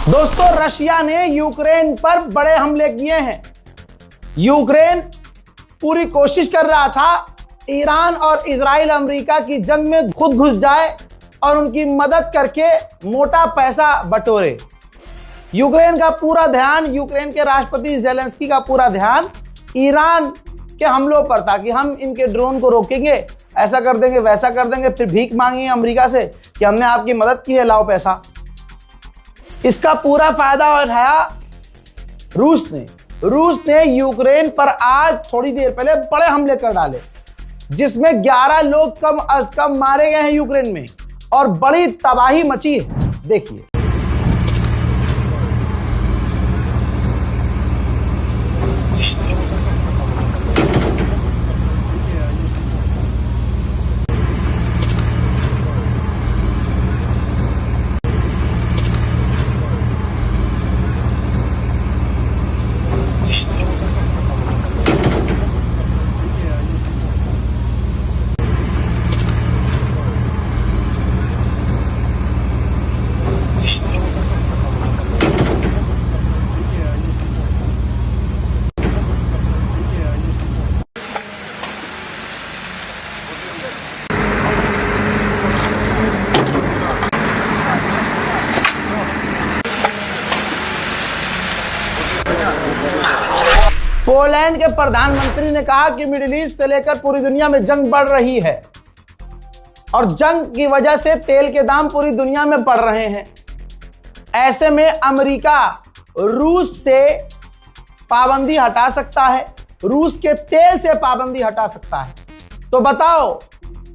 दोस्तों, रशिया ने यूक्रेन पर बड़े हमले किए हैं। यूक्रेन पूरी कोशिश कर रहा था ईरान और इजराइल अमेरिका की जंग में खुद घुस जाए और उनकी मदद करके मोटा पैसा बटोरे। यूक्रेन का पूरा ध्यान, यूक्रेन के राष्ट्रपति ज़ेलेंस्की का पूरा ध्यान ईरान के हमलों पर था कि हम इनके ड्रोन को रोकेंगे, ऐसा कर देंगे, वैसा कर देंगे, फिर भीख मांगेंगे अमेरिका से कि हमने आपकी मदद की है, लाओ पैसा। इसका पूरा फायदा उठाया रूस ने यूक्रेन पर आज थोड़ी देर पहले बड़े हमले कर डाले, जिसमें 11 लोग कम अज कम मारे गए हैं यूक्रेन में और बड़ी तबाही मची है। देखिए, पोलैंड के प्रधानमंत्री ने कहा कि मिडिल ईस्ट से लेकर पूरी दुनिया में जंग बढ़ रही है और जंग की वजह से तेल के दाम पूरी दुनिया में बढ़ रहे हैं। ऐसे में अमेरिका रूस से पाबंदी हटा सकता है, रूस के तेल से पाबंदी हटा सकता है। तो बताओ,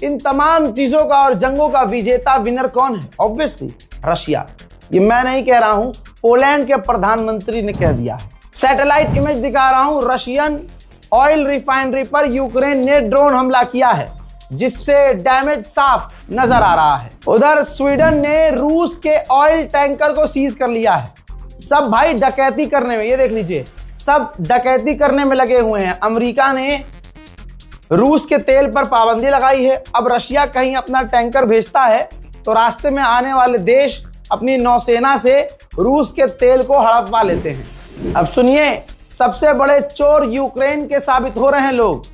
इन तमाम चीजों का और जंगों का विजेता विनर कौन है? Obviously Russia. ये मैं नहीं कह रहा हूं, पोलैंड के प्रधानमंत्री ने कह दिया है। सैटेलाइट इमेज दिखा रहा हूं, रशियन ऑयल रिफाइनरी पर यूक्रेन ने ड्रोन हमला किया है, जिससे डैमेज साफ नजर आ रहा है। उधर स्वीडन ने रूस के ऑयल टैंकर को सीज कर लिया है। सब भाई डकैती करने में, ये देख लीजिए, सब डकैती करने में लगे हुए हैं। अमेरिका ने रूस के तेल पर पाबंदी लगाई है। अब रशिया कहीं अपना टैंकर भेजता है तो रास्ते में आने वाले देश अपनी नौसेना से रूस के तेल को हड़पवा लेते हैं। अब सुनिए, सबसे बड़े चोर यूक्रेन के साबित हो रहे हैं लोग,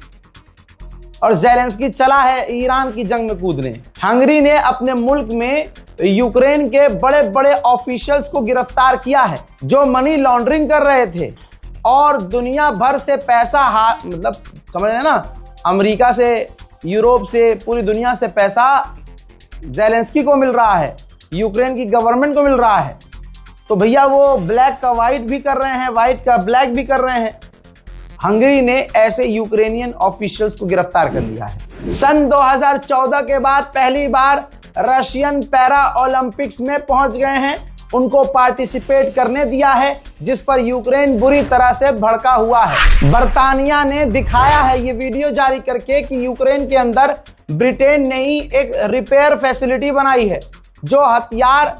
और ज़ेलेंस्की चला है ईरान की जंग में कूदने। हंगरी ने अपने मुल्क में यूक्रेन के बड़े बड़े ऑफिशियल्स को गिरफ्तार किया है जो मनी लॉन्ड्रिंग कर रहे थे और दुनिया भर से पैसा मतलब समझ रहे ना, अमेरिका से, यूरोप से, पूरी दुनिया से पैसा ज़ेलेंस्की को मिल रहा है, यूक्रेन की गवर्नमेंट को मिल रहा है। तो भैया वो ब्लैक का वाइट भी कर रहे हैं, वाइट का ब्लैक भी कर रहे हैं। हंगरी ने ऐसे यूक्रेनियन ऑफिशियल्स को गिरफ्तार कर लिया है। सन 2014 के बाद पहली बार रशियन पैरा ओलंपिक्स में पहुंच गए हैं, उनको पार्टिसिपेट करने दिया है, जिस पर यूक्रेन बुरी तरह से भड़का हुआ है। बर्तानिया ने दिखाया है ये वीडियो जारी करके कि यूक्रेन के अंदर ब्रिटेन ने ही एक रिपेयर फैसिलिटी बनाई है। जो हथियार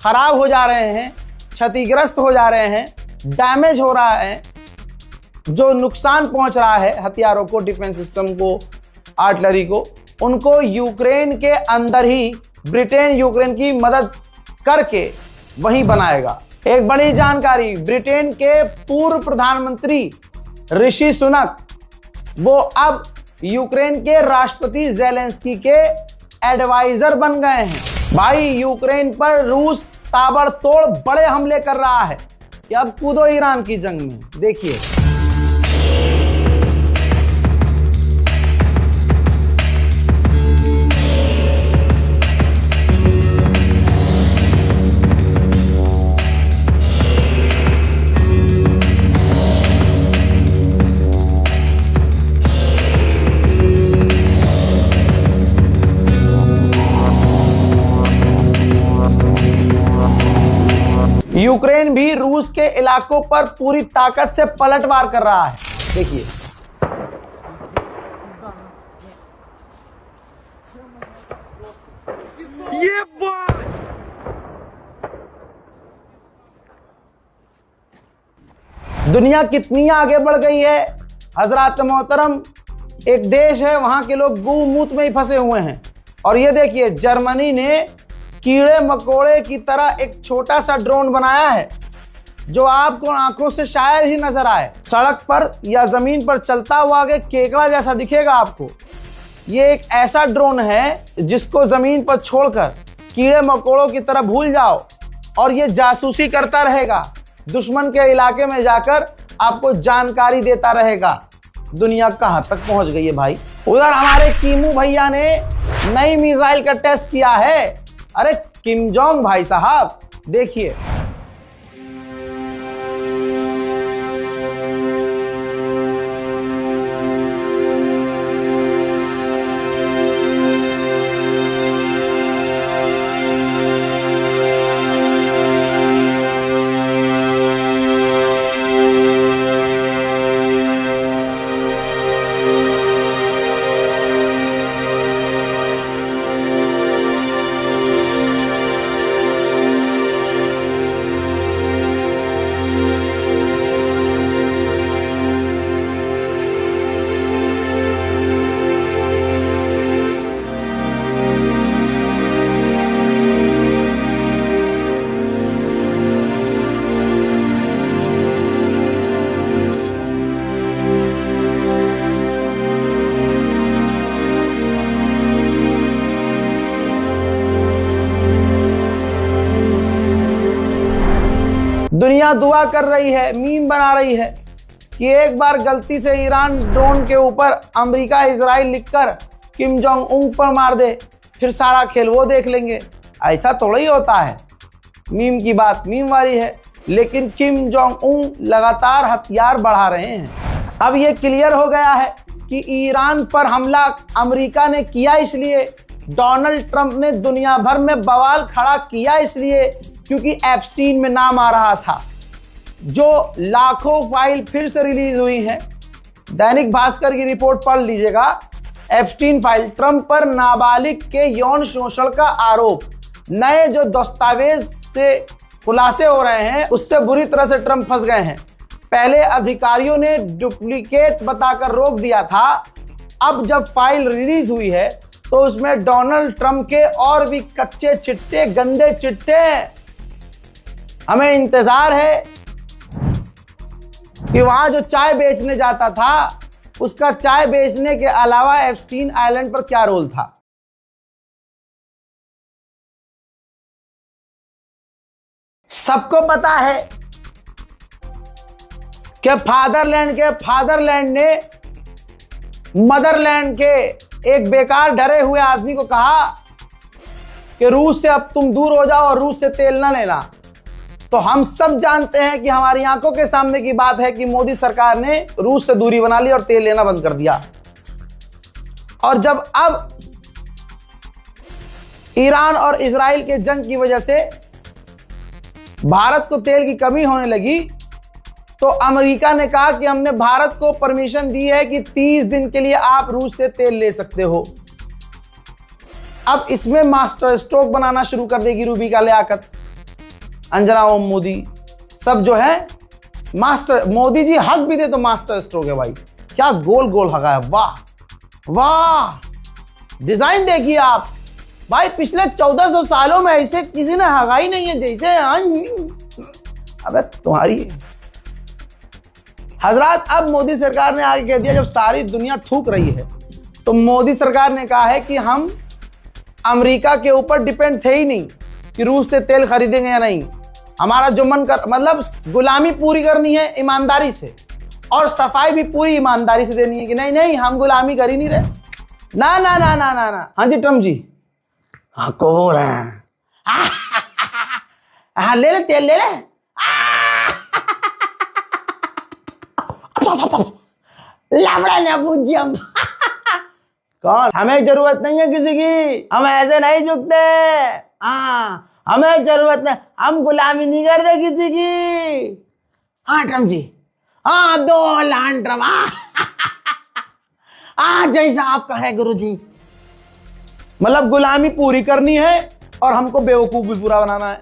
खराब हो जा रहे हैं, क्षतिग्रस्त हो जा रहे हैं, डैमेज हो रहा है, जो नुकसान पहुंच रहा है हथियारों को, डिफेंस सिस्टम को, आर्टिलरी को, उनको यूक्रेन के अंदर ही ब्रिटेन यूक्रेन की मदद करके वहीं बनाएगा। एक बड़ी जानकारी, ब्रिटेन के पूर्व प्रधानमंत्री ऋषि सुनक वो अब यूक्रेन के राष्ट्रपति ज़ेलेंस्की के एडवाइजर बन गए हैं। भाई, यूक्रेन पर रूस ताबड़तोड़ बड़े हमले कर रहा है कि अब कूदो ईरान की जंग में। देखिए, यूक्रेन भी रूस के इलाकों पर पूरी ताकत से पलटवार कर रहा है। देखिए, ये दुनिया कितनी आगे बढ़ गई है हजरात मोहतरम। एक देश है, वहां के लोग गू मूत में ही फंसे हुए हैं। और ये देखिए, जर्मनी ने कीड़े मकोड़े की तरह एक छोटा सा ड्रोन बनाया है जो आपको आंखों से शायद ही नजर आए। सड़क पर या जमीन पर चलता हुआ के केकड़ा जैसा दिखेगा आपको। ये एक ऐसा ड्रोन है जिसको जमीन पर छोड़कर कीड़े मकोड़ों की तरह भूल जाओ और ये जासूसी करता रहेगा। दुश्मन के इलाके में जाकर आपको जानकारी देता रहेगा। दुनिया कहां तक पहुंच गई है भाई। उधर हमारे कीमू भैया ने नई मिसाइल का टेस्ट किया है। अरे किम जोंग भाई साहब देखिए। दुनिया दुआ कर रही है, मीम बना रही है कि एक बार गलती से ईरान ड्रोन के ऊपर अमेरिका इजराइल लिखकर किम जोंग उन पर मार दे, फिर सारा खेल वो देख लेंगे। ऐसा थोड़ा ही होता है। मीम की बात मीम वाली है, लेकिन किम जोंग उन लगातार हथियार बढ़ा रहे हैं। अब ये क्लियर हो गया है कि ईरान पर हमला अमेरिका ने किया इसलिए, डोनाल्ड ट्रंप ने दुनिया भर में बवाल खड़ा किया इसलिए क्योंकि एप्स्टीन में नाम आ रहा था। जो लाखों फाइल फिर से रिलीज हुई हैं। दैनिक भास्कर की रिपोर्ट पढ़ लीजिएगा। एप्स्टीन फाइल, ट्रंप पर नाबालिग के यौन शोषण का आरोप। नए जो दस्तावेज से खुलासे हो रहे हैं उससे बुरी तरह से ट्रंप फंस गए हैं। पहले अधिकारियों ने डुप्लीकेट बताकर रोक दिया था। अब जब फाइल रिलीज हुई है तो उसमें डोनाल्ड ट्रंप के और भी कच्चे चिट्टे, गंदे चिट्टे हैं। हमें इंतजार है कि वहां जो चाय बेचने जाता था उसका चाय बेचने के अलावा एप्स्टीन आइलैंड पर क्या रोल था। सबको पता है कि फादरलैंड ने मदरलैंड के एक बेकार डरे हुए आदमी को कहा कि रूस से अब तुम दूर हो जाओ और रूस से तेल ना लेना। तो हम सब जानते हैं कि हमारी आंखों के सामने की बात है कि मोदी सरकार ने रूस से दूरी बना ली और तेल लेना बंद कर दिया। और जब अब ईरान और इजराइल के जंग की वजह से भारत को तेल की कमी होने लगी तो अमेरिका ने कहा कि हमने भारत को परमिशन दी है कि 30 दिन के लिए आप रूस से तेल ले सकते हो। अब इसमें मास्टर स्ट्रोक बनाना शुरू कर देगी रूबिका लियाकत, अंजना ओम मोदी, सब जो है मास्टर। मोदी जी हक भी दे तो मास्टर स्ट्रोक है भाई। क्या गोल गोल हगा है, वाह वाह। डिजाइन देखिए आप भाई, पिछले 1400 सालों में ऐसे किसी ने हगा ही नहीं है जैसे। अबे तुम्हारी हजरात, अब मोदी सरकार ने आगे कह दिया, जब सारी दुनिया थूक रही है तो मोदी सरकार ने कहा है कि हम अमेरिका के ऊपर डिपेंड थे ही नहीं कि रूस से तेल खरीदेंगे या नहीं। हमारा जो मन कर, मतलब गुलामी पूरी करनी है ईमानदारी से, और सफाई भी पूरी ईमानदारी से देनी है कि नहीं नहीं हम गुलामी कर ही नहीं रहे। ना ना ना ना ना ना। हाँ जी ट्रम्प जी, हाँ को बोल रहे हैं। हाँ ले ले तेल ले ले। लमड़ा ना पूछम। कौन? हमें जरूरत नहीं है किसी की, हम ऐसे नहीं झुकते। हाँ हमें जरूरत नहीं, हम गुलामी नहीं करते किसी की। हाँ ट्रम्प जी, हाँ दो लान ट्रम्प। हाँ जैसा आप कहे गुरु जी। मतलब गुलामी पूरी करनी है और हमको बेवकूफ भी पूरा बनाना है।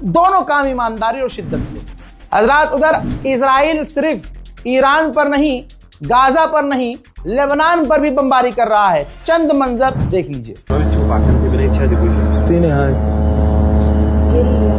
दोनों काम ईमानदारी और शिद्दत से। हजरात, उधर इजराइल सिर्फ ईरान पर नहीं, गाजा पर नहीं, लेबनान पर भी बमबारी कर रहा है। चंद मंजर देख लीजिए।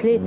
3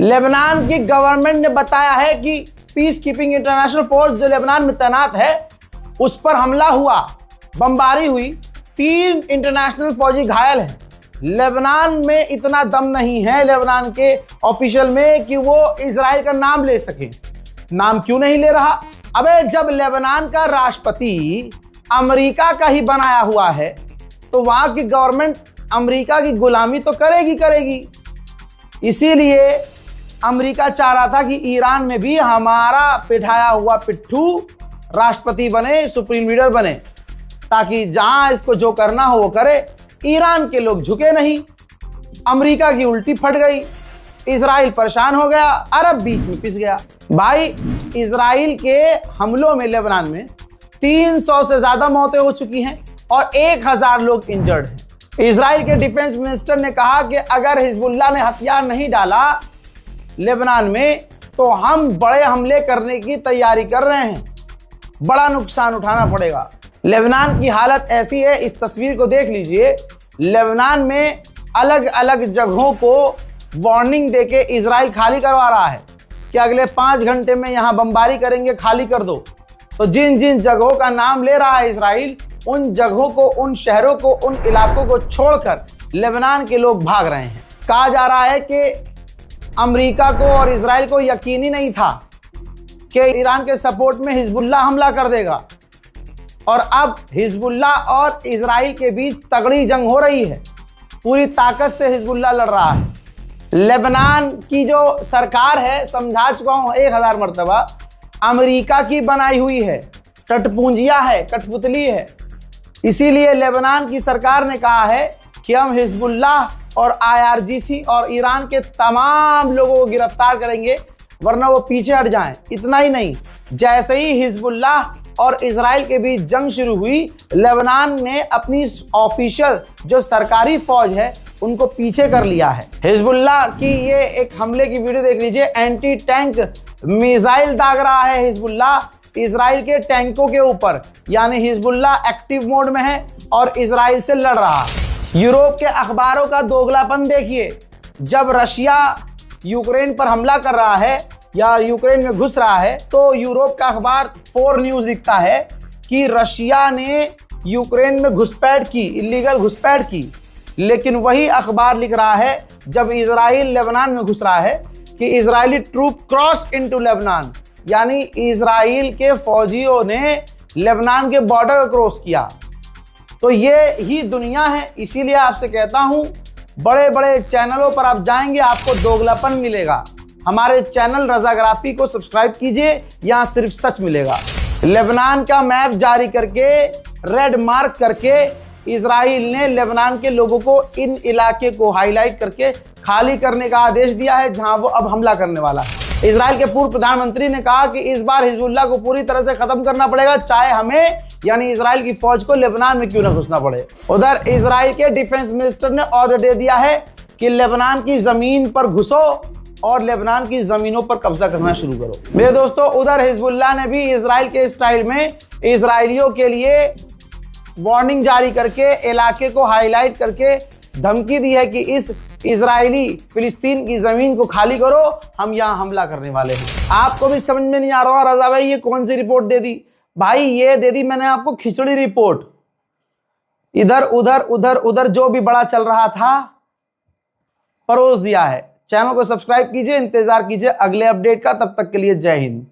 लेबनान की गवर्नमेंट ने बताया है कि पीस कीपिंग इंटरनेशनल फोर्स जो लेबनान में तैनात है उस पर हमला हुआ, बमबारी हुई, 3 इंटरनेशनल फौजी घायल हैं। लेबनान में इतना दम नहीं है लेबनान के ऑफिशियल में कि वो इजराइल का नाम ले सके। नाम क्यों नहीं ले रहा? अबे जब लेबनान का राष्ट्रपति अमेरिका का ही बनाया हुआ है तो वहां की गवर्नमेंट अमेरिका की गुलामी तो करेगी। इसीलिए अमेरिका चाह रहा था कि ईरान में भी हमारा पिठाया हुआ पिट्ठू राष्ट्रपति बने, सुप्रीम लीडर बने, ताकि जहां इसको जो करना हो वो करे। ईरान के लोग झुके नहीं, अमेरिका की उल्टी फट गई, इजराइल परेशान हो गया, अरब बीच में पिस गया। भाई इजराइल के हमलों में लेबनान में 300 से ज्यादा मौतें हो चुकी हैं और 1000 लोग इंजर्ड हैं। इजराइल के डिफेंस मिनिस्टर ने कहा कि अगर हिजबुल्लाह ने हथियार नहीं डाला लेबनान में तो हम बड़े हमले करने की तैयारी कर रहे हैं, बड़ा नुकसान उठाना पड़ेगा। लेबनान की हालत ऐसी है, इस तस्वीर को देख लीजिए। लेबनान में अलग अलग जगहों को वार्निंग देके इजराइल खाली करवा रहा है कि अगले 5 घंटे में यहां बमबारी करेंगे, खाली कर दो। तो जिन जिन जगहों का नाम ले रहा है इजराइल, उन जगहों को, उन शहरों को, उन इलाकों को छोड़कर लेबनान के लोग भाग रहे हैं। कहा जा रहा है कि अमेरिका को और इजराइल को यकीन ही नहीं था कि ईरान के सपोर्ट में हिजबुल्लाह हमला कर देगा, और अब हिजबुल्लाह और इजराइल के बीच तगड़ी जंग हो रही है। पूरी ताकत से हिजबुल्लाह लड़ रहा है। लेबनान की जो सरकार है, समझा चुका हूं 1000 मरतबा, अमेरिका की बनाई हुई है, टटपूंजिया है, कठपुतली है। इसीलिए लेबनान की सरकार ने कहा है कि हम हिजबुल्लाह और IRGC और ईरान के तमाम लोगों को गिरफ्तार करेंगे, वरना वो पीछे हट जाएं। इतना ही नहीं, जैसे ही हिजबुल्लाह और इजराइल के बीच जंग शुरू हुई, लेबनान ने अपनी ऑफिशियल जो सरकारी फौज है उनको पीछे कर लिया है। हिजबुल्लाह की ये एक हमले की वीडियो देख लीजिए। एंटी टैंक मिसाइल दाग रहा है हिजबुल्लाह इजराइल के टैंकों के ऊपर, यानी हिजबुल्लाह एक्टिव मोड में है और इजराइल से लड़ रहा है। यूरोप के अखबारों का दोगलापन देखिए। जब रशिया यूक्रेन पर हमला कर रहा है या यूक्रेन में घुस रहा है, तो यूरोप का अखबार 4 न्यूज़ लिखता है कि रशिया ने यूक्रेन में घुसपैठ की, इलीगल घुसपैठ की। लेकिन वही अखबार लिख रहा है जब इजराइल लेबनान में घुस रहा है कि Israeli troop cross into Lebanon, यानी इजराइल के फौजियों ने लेबनान के बॉर्डर को क्रॉस किया। तो ये ही दुनिया है। इसीलिए आपसे कहता हूं, बड़े बड़े चैनलों पर आप जाएंगे आपको दोगलापन मिलेगा। हमारे चैनल रजाग्राफी को सब्सक्राइब कीजिए, यहाँ सिर्फ सच मिलेगा। लेबनान का मैप जारी करके, रेड मार्क करके इजराइल ने लेबनान के लोगों को इन इलाके को हाईलाइट करके खाली करने का आदेश दिया है जहां वो अब हमला करने वाला है। इजराइल के पूर्व प्रधानमंत्री ने कहा कि इस बार हिजबुल्लाह को पूरी तरह से खत्म करना पड़ेगा, चाहे हमें यानी इजराइल की फौज को लेबनान में क्यों ना घुसना पड़े। उधर इजराइल के डिफेंस मिनिस्टर ने ऑर्डर दे दिया है कि लेबनान की जमीन पर घुसो और लेबनान की जमीनों पर कब्जा करना शुरू करो। मेरे दोस्तों, उधर हिजबुल्लाह ने भी इजराइल के स्टाइल में इजराइलियों के लिए वार्निंग जारी करके इलाके को हाईलाइट करके धमकी दी है कि इस इजरायली फिलिस्तीन की जमीन को खाली करो, हम यहां हमला करने वाले हैं। आपको भी समझ में नहीं आ रहा रजा भाई ये कौन सी रिपोर्ट दे दी? भाई ये दे दी मैंने आपको खिचड़ी रिपोर्ट। इधर उधर उधर उधर जो भी बड़ा चल रहा था परोस दिया है। चैनल को सब्सक्राइब कीजिए, इंतजार कीजिए अगले अपडेट का। तब तक के लिए जय हिंद।